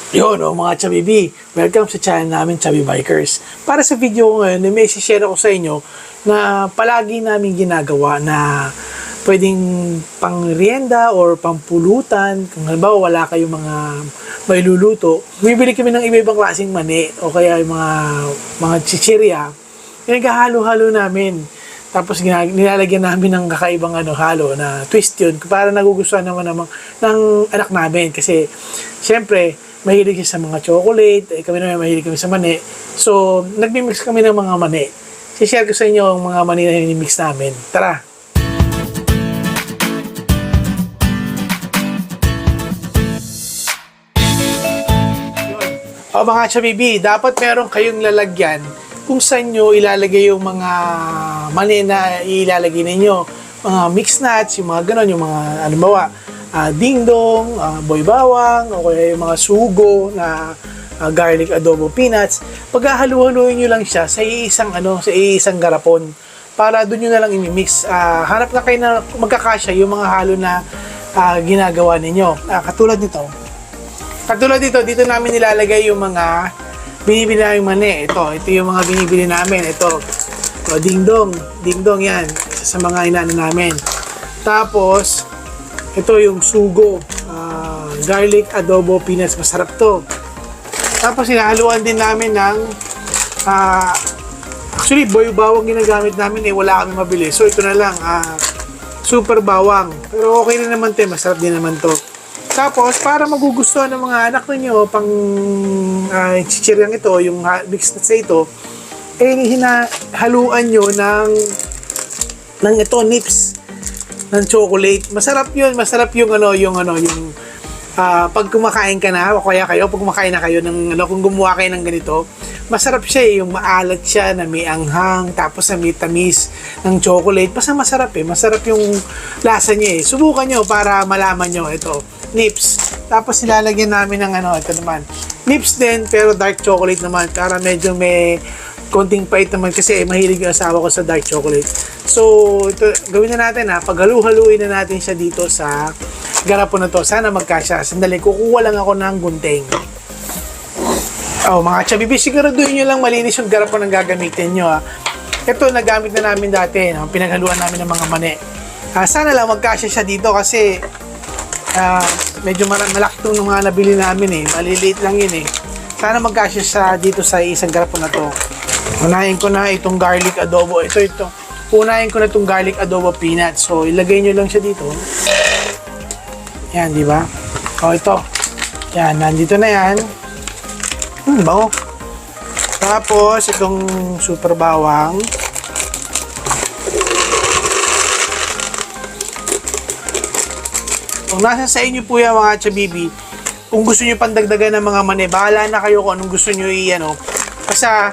Yun, mga Chabibi, welcome sa channel namin, Chabi Bikers. Para sa video ko ngayon, may share ako sa inyo na palagi namin ginagawa na pwedeng pang-rienda or pang-pulutan. Kung halimbawa wala kayong mga may luluto, bibili kami ng iba-ibang klaseng mani o kaya yung mga chichirya. Halo-halo namin. Tapos nilalagyan namin ng kakaibang halo na twist yun para nagugustuhan naman ng anak namin. Kasi, syempre, mahilig siya sa mga chocolate, kami naman mahilig kami sa mani. So, nagmi-mix kami ng mga mani. Si-share ko sa inyo ang mga mani na mix namin. Tara! O mga Chabibi, dapat meron kayong lalagyan kung saan nyo ilalagay yung mga mani na ilalagay ninyo. Mga mixed nuts, yung mga ganon, yung mga dingdong, boy bawang, o kaya yung mga sugo na garlic adobo peanuts. Paghahalu-haluin nyo lang siya sa isang garapon para doon nyo na lang i-mix. Hanap na kayo na magkakasya yung mga halo na ginagawa ninyo. Katulad dito, dito namin nilalagay yung mga binibili namin mani. Ito yung mga binibili namin. Ito dingdong yan. Isa sa mga inaano namin. Tapos, ito yung sugo, garlic adobo peanuts, masarap to. Tapos hinahaluan din namin ng actually boy bawang ginagamit namin wala kami mabili. So ito na lang, super bawang. Pero okay na naman 'to, masarap din naman to. Tapos para magugustuhan ng mga anak niyo pang chichiryang ito, yung mixed nuts ito, hinahaluan nyo ng ito nips ng chocolate. Masarap yung pag kumakain ka na o kaya kayo pag kumakain na kayo ng kung gumawa kayo ng ganito, masarap siya yung maalat siya na may anghang tapos na may tamis ng chocolate. Basta masarap masarap yung lasa niya Subukan nyo para malaman nyo ito. Nips. Tapos nilalagyan namin ng ito naman. Nips din pero dark chocolate naman para medyo may konting pait naman kasi mahilig yung asawa ko sa dark chocolate. So, ito, gawin na natin paghalu-haluin na natin siya dito sa garapon na to. Sana magkasya. Sandali, kukuha lang ako ng gunting. Mga Chabibi, siguraduhin nyo lang malinis yung garapon ang gagamitin nyo. Ito, nagamit na namin dati. Pinaghaluan namin ng mga mani. Sana lang magkasya siya dito kasi medyo malaki itong mga nabili namin Maliliit lang yun Sana magkasya siya dito sa isang garapon na to. Unahin ko na itong garlic adobo. Ito. Unahin ko na itong garlic adobo peanuts. So, ilagay nyo lang siya dito. Yan, di ba? Ito. Yan, nandito na yan. Bango. Tapos, itong super bawang. Kung nasa sa inyo po yan, mga Chabibi, kung gusto nyo pandagdagan ng mga mani, bahala na kayo kung anong gusto nyo Basta,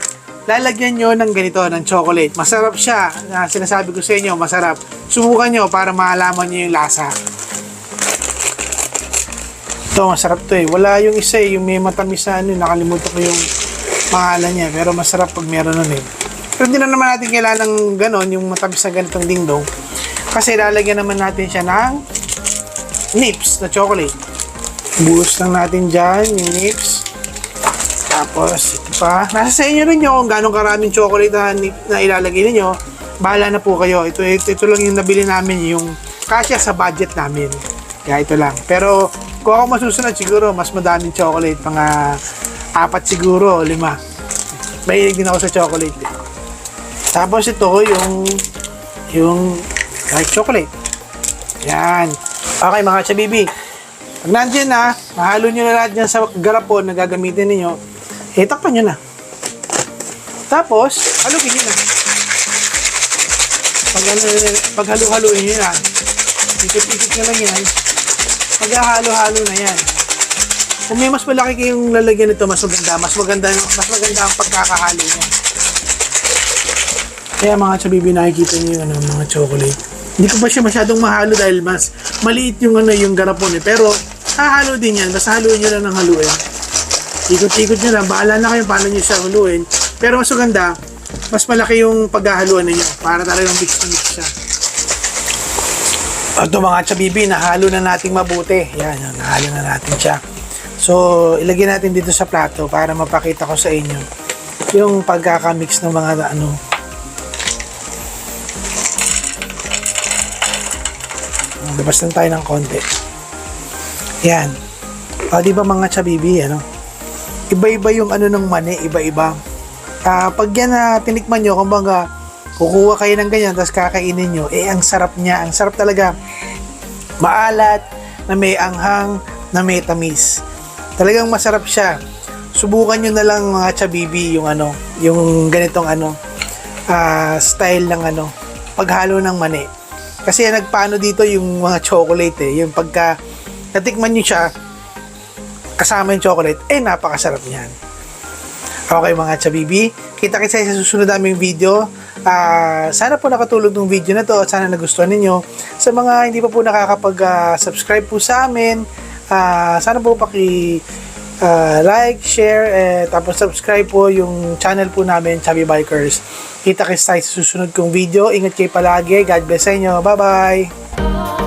lalagyan nyo ng ganito, ng chocolate. Masarap siya. Sinasabi ko sa inyo, masarap. Subukan nyo para maalaman nyo yung lasa. Ito, masarap to Wala yung isa yung may matamis na nakalimutan ko yung pangalan niya. Pero masarap pag meron nun Pero hindi na naman natin kailangan ng ganon, yung matamis na ganitong dingdong. Kasi lalagyan naman natin siya ng nips na chocolate. Buhos lang natin dyan yung nips. Tapos, ito pa. Nasa sa inyo rin kung gano'ng karaming chocolate na ilalagay ninyo. Bahala na po kayo. Ito lang yung nabili namin, yung kasya sa budget namin. Kaya ito lang. Pero, kung ako masusunod, siguro, mas madaming chocolate. Mga 4 siguro, 5. Mahilig din ako sa chocolate. Tapos, ito, yung dark chocolate. Yan. Okay, mga Chabibi. Pag nandiyan mahalo nyo na lahat dyan sa garapon na gagamitin ninyo, takpan nyo na. Tapos, halukin nyo na. Pag halu-haluin nyo na, ikot-ikot nyo lang yan. Maghahalo-halo na yan. Kung may mas malaki kayong lalagyan nito, mas maganda ang pagkakahalo niya. Kaya mga Chabibi, nakikita nyo yung mga chocolate. Hindi ko ba siya masyadong mahalo dahil mas maliit yung garapon pero hahalo din yan. Basta haluin nyo lang ng haluin. Ikot-ikot nyo lang. Bahala na kayo paano nyo siya haluin. Pero mas maganda, mas malaki yung paghahaluan ninyo para talagang mix na mix siya. Ito mga Chabibi, nahalo na natin mabuti. Yan, nahalo na natin siya. So, ilagay natin dito sa plato para mapakita ko sa inyo yung pagkakamix ng mga ano. Labas lang tayo ng konti. Yan. O, di ba mga chabibi, ano? Iba-iba yung ano ng mani, iba-iba. Pag yan na tinikman nyo, kumbaga, kukuha kayo ng ganyan, tapos kakainin nyo, ang sarap niya. Ang sarap talaga. Maalat, na may anghang, na may tamis. Talagang masarap siya. Subukan nyo na lang mga chabibi, yung ano, yung ganitong ano, style ng ano, paghalo ng mani. Kasi nagpaano dito yung mga chocolate yung pagka natikman nyo siya, kasama yung chocolate, napakasarap niyan. Okay mga chabibi, kita-kita sa susunod naming video. Sana po nakatulog ng video na to at sana nagustuhan ninyo. Sa mga hindi pa po nakakapag-subscribe po sa amin, sana po like, share, tapos subscribe po yung channel po namin, Chubby Bikers. Kita-kita sa susunod kong video. Ingat kayo palagi. God bless sa inyo. Bye-bye!